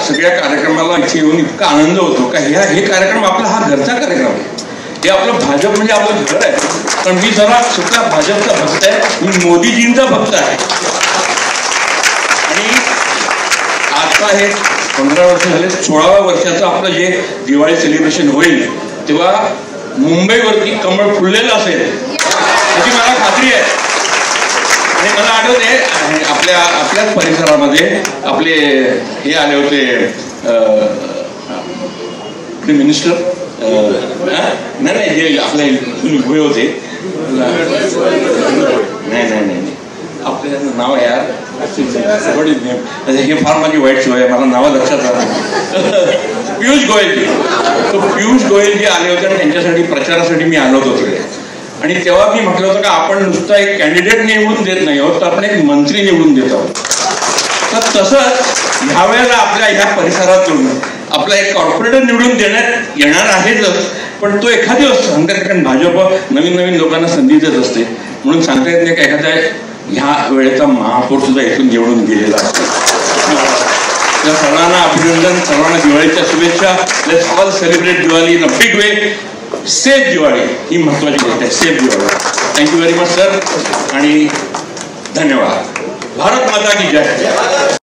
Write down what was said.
सगळ्या कार्यक्रमाला इथे येऊन इतका आनंद होतो का हे कार्यक्रम आपला हा घरचा कार्यक्रम आहे. हे आपलं भाजप म्हणजे आपलं घर आहे. पण मी जरा सुद्धा भाजपचा भक्त आहे, मी मोदीजींचा भक्त आहे. आणि आता हे 15 वर्ष झाले, 16व्या वर्षाचं आपलं जे दिवाळी सेलिब्रेशन होईल तेव्हा मुंबईवरती कमळ फुललेलं असेल याची मला खात्री आहे. आणि मला आठवते आपल्याच परिसरामध्ये आपले हे आले होते मिनिस्टर, नाही जे आपले भुये होते, नाही आपलं नाव यार हे फार माझी वाईट सोय आहे, मला नावं लक्षात राहत. पियुष गोयलजी, तो पियुष गोयलजी आले होते आणि त्यांच्यासाठी प्रचारासाठी मी आलो होतो तिकडे. आणि तेव्हा मी म्हटलं होतं का आपण नुसता एक कॅन्डिडेट निवडून देत नाही आहोत, तर आपण एक मंत्री निवडून देत आहोत. तर तसंच ह्या वेळेला आपल्या ह्या परिसरातून आपला एक कॉर्पोरेटर निवडून देण्यात येणार आहेच. पण तो एखादी असतो सांगता, कारण भाजप नवीन लोकांना संधी देत असते, म्हणून सांगता येत नाही का एखाद्या ह्या वेळेचा महापौर सुद्धा इथून निवडून गेलेला असतो. त्या सर्वांना अभिनंदन, सर्वांना दिवाळीच्या शुभेच्छा. Let's all celebrate Diwali in a big way. Safe Diwali ही महत्वाची गोष्ट आहे. Safe Diwali. Thank you very much sir आणि धन्यवाद. भारत माता की जय.